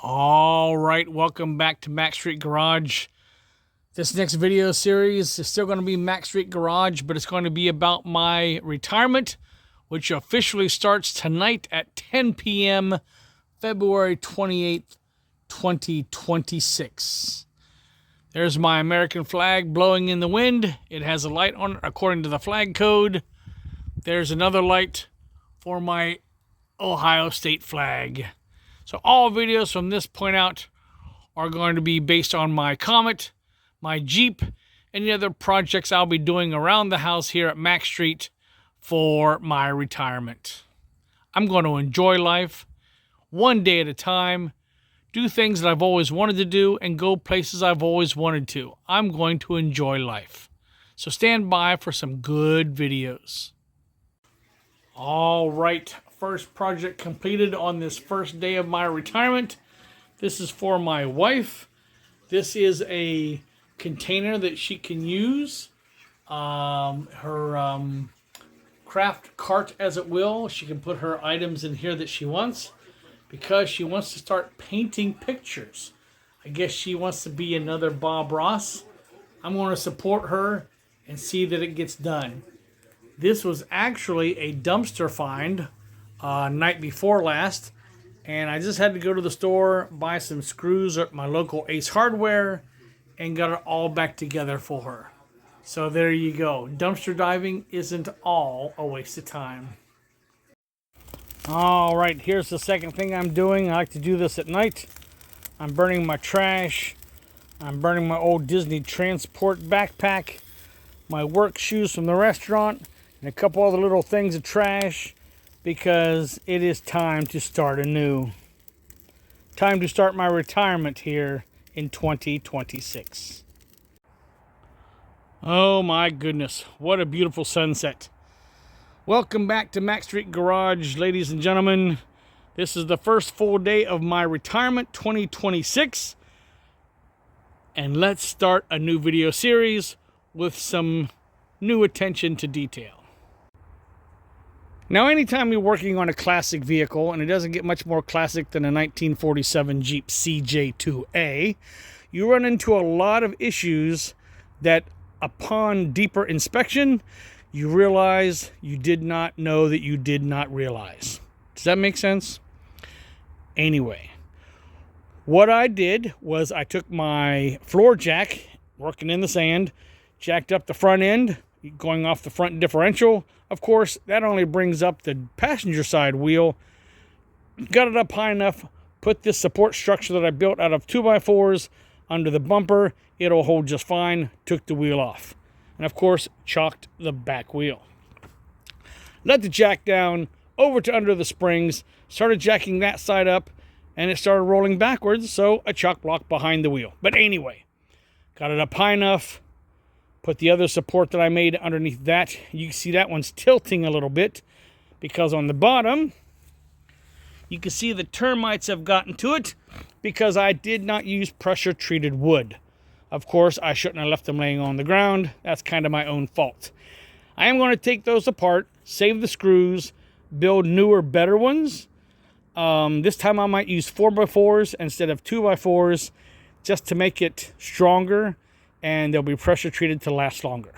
All right, welcome back to Mac Street Garage. This next video series is still going to be Mac Street Garage, but it's going to be about my retirement, which officially starts tonight at 10 p.m., February 28th, 2026. There's my American flag blowing in the wind. It has a light on it according to the flag code. There's another light for my Ohio State flag. So all videos from this point out are going to be based on my Comet, my Jeep, any other projects I'll be doing around the house here at Mac Street for my retirement. I'm going to enjoy life one day at a time, do things that I've always wanted to do, and go places I've always wanted to. I'm going to enjoy life. So stand by for some good videos. All right. First project completed on this first day of my retirement. This is for my wife. This is a container that she can use. Her craft cart, as it will. She can put her items in here that she wants because she wants to start painting pictures. I guess she wants to be another Bob Ross. I'm going to support her and see that it gets done. This was actually a dumpster find night before last, and I just had to go to the store, buy some screws at my local Ace Hardware, and got it all back together for her. So there you go. Dumpster diving isn't all a waste of time. All right, here's the second thing I'm doing. I like to do this at night. I'm burning my trash. I'm burning my old Disney transport backpack, my work shoes from the restaurant, and a couple other little things of trash, because it is time to start anew. Time to start my retirement here in 2026. Oh my goodness, what a beautiful sunset. Welcome back to Mac Street Garage, ladies and gentlemen. This is the first full day of my retirement, 2026. And let's start a new video series with some new attention to detail. Now, anytime you're working on a classic vehicle, and it doesn't get much more classic than a 1947 Jeep CJ2A, you run into a lot of issues that, upon deeper inspection, you realize you did not know that you did not realize. Does that make sense? Anyway, what I did was I took my floor jack, working in the sand, jacked up the front end, going off the front differential. Of course, that only brings up the passenger side wheel. Got it up high enough, put this support structure that I built out of 2x4s under the bumper. It'll hold just fine. Took the wheel off. And of course, chalked the back wheel. Let the jack down over to under the springs, started jacking that side up, and it started rolling backwards, so a chalk block behind the wheel. But anyway, got it up high enough. Put the other support that I made underneath that. You can see that one's tilting a little bit because on the bottom, you can see the termites have gotten to it because I did not use pressure treated wood. Of course, I shouldn't have left them laying on the ground. That's kind of my own fault. I am going to take those apart, save the screws, build newer, better ones. This time I might use 4x4s instead of 2x4s just to make it stronger, and they'll be pressure treated to last longer.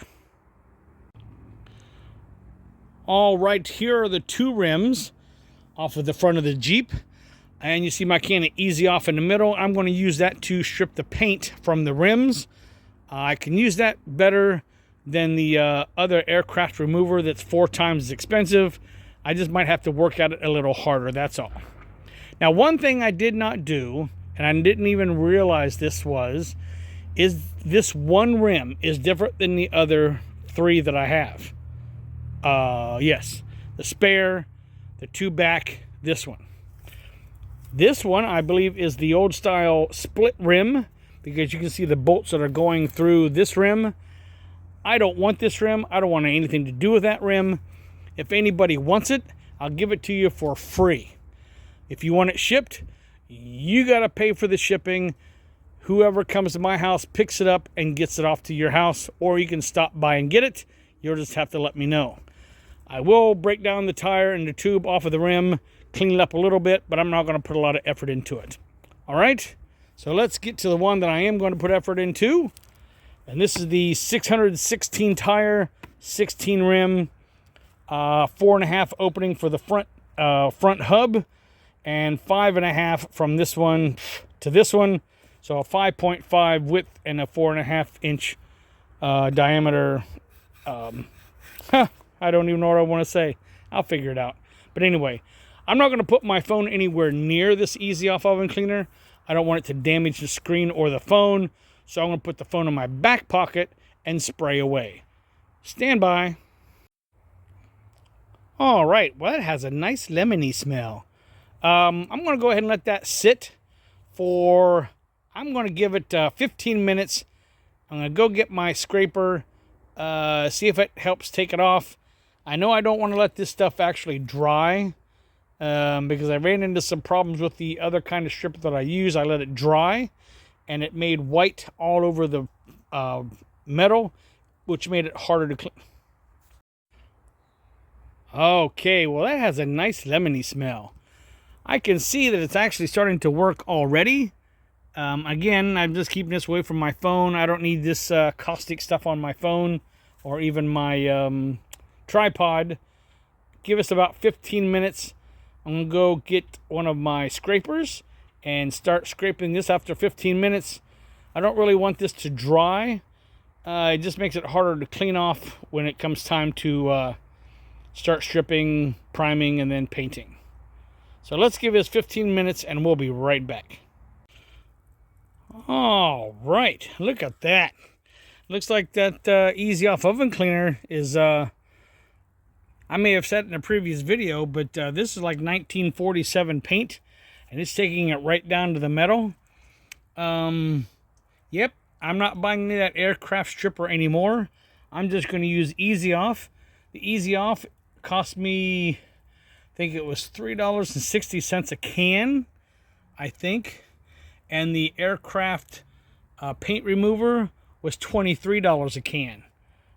All right, here are the two rims off of the front of the Jeep. And you see my can of Easy Off in the middle. I'm going to use that to strip the paint from the rims. I can use that better than the other aircraft remover that's 4 times as expensive. I just might have to work at it a little harder, that's all. Now, one thing I did not do, and I didn't even realize this is this one rim is different than the other 3 that I have. Yes, the spare, the 2 back, this one. This one, I believe, is the old style split rim, because you can see the bolts that are going through this rim. I don't want this rim. I don't want anything to do with that rim. If anybody wants it, I'll give it to you for free. If you want it shipped, you got to pay for the shipping. Whoever comes to my house picks it up and gets it off to your house, or you can stop by and get it. You'll just have to let me know. I will break down the tire and the tube off of the rim, clean it up a little bit, but I'm not going to put a lot of effort into it. All right, so let's get to the one that I am going to put effort into. And this is the 616 tire, 16 rim, 4.5 opening for the front hub, and 5.5 from this one to this one. So a 5.5 width and a 4.5 inch diameter. I don't even know what I want to say. I'll figure it out. But anyway, I'm not going to put my phone anywhere near this Easy Off oven cleaner. I don't want it to damage the screen or the phone. So I'm going to put the phone in my back pocket and spray away. Stand by. All right. Well, it has a nice lemony smell. I'm going to go ahead and let that sit for, I'm going to give it 15 minutes. I'm going to go get my scraper, see if it helps take it off. I know I don't want to let this stuff actually dry because I ran into some problems with the other kind of stripper that I use. I let it dry, and it made white all over the metal, which made it harder to clean. Okay, well, that has a nice lemony smell. I can see that it's actually starting to work already. Again, I'm just keeping this away from my phone. I don't need this caustic stuff on my phone or even my tripod. Give us about 15 minutes. I'm going to go get one of my scrapers and start scraping this after 15 minutes. I don't really want this to dry. It just makes it harder to clean off when it comes time to start stripping, priming, and then painting. So let's give this 15 minutes and we'll be right back. All right, look at that. Looks like that Easy Off oven cleaner is, I may have said in a previous video, but this is like 1947 paint, and it's taking it right down to the metal. Yep, I'm not buying that aircraft stripper anymore. I'm just going to use Easy Off. The Easy Off cost me, I think it was $3.60 a can, I think. And the aircraft paint remover was $23 a can.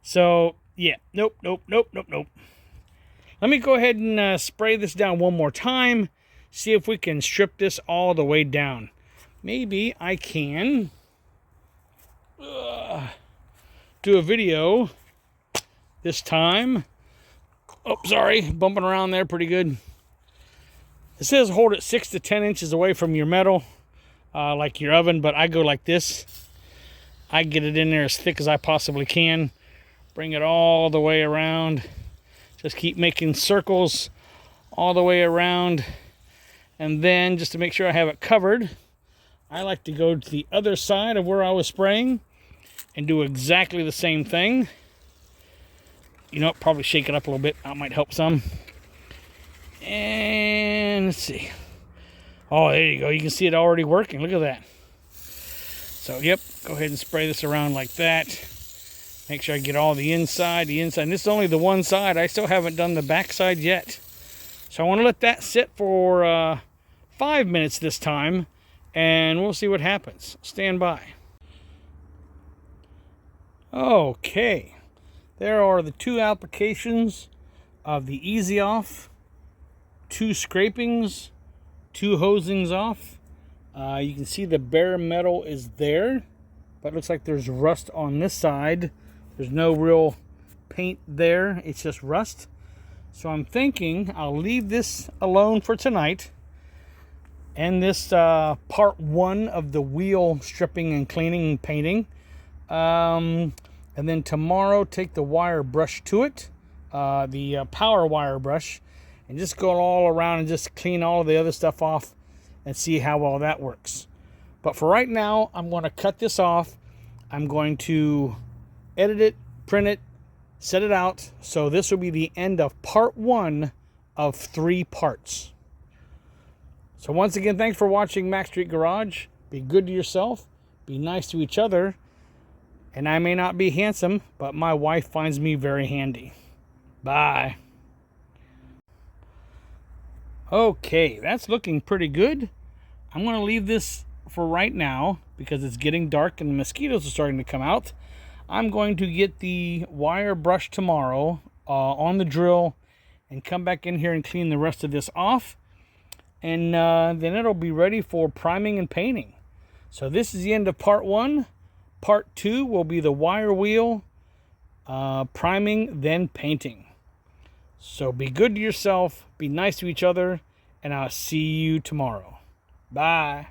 So, yeah, nope. Let me go ahead and spray this down one more time. See if we can strip this all the way down. Maybe I can do a video this time. Oh, sorry, bumping around there pretty good. It says hold it 6 to 10 inches away from your metal, like your oven, but I go like this. I get it in there as thick as I possibly can. Bring it all the way around. Just keep making circles all the way around. And then, just to make sure I have it covered, I like to go to the other side of where I was spraying and do exactly the same thing. You know, probably shake it up a little bit. That might help some. And let's see. Oh, there you go. You can see it already working. Look at that. So, yep. Go ahead and spray this around like that. Make sure I get all the inside. And this is only the one side. I still haven't done the back side yet. So I want to let that sit for 5 minutes this time. And we'll see what happens. Stand by. Okay. There are the 2 applications of the Easy Off. 2 scrapings, 2 hosings off. You can see the bare metal is there, but it looks like there's rust on this side. There's no real paint there. It's just rust. So I'm thinking I'll leave this alone for tonight. And this part 1 of the wheel stripping and cleaning and painting. And then tomorrow take the wire brush to it, the power wire brush, and just go all around and just clean all of the other stuff off and see how well that works. But for right now, I'm going to cut this off. I'm going to edit it, print it, set it out. So this will be the end of part 1 of 3 parts. So once again, thanks for watching Mac Street Garage. Be good to yourself. Be nice to each other. And I may not be handsome, but my wife finds me very handy. Bye. Okay, that's looking pretty good. I'm going to leave this for right now because it's getting dark and the mosquitoes are starting to come out. I'm going to get the wire brush tomorrow on the drill and come back in here and clean the rest of this off. and then it'll be ready for priming and painting. So this is the end of part 1. Part 2 will be the wire wheel, priming, then painting. So be good to yourself, be nice to each other, and I'll see you tomorrow. Bye.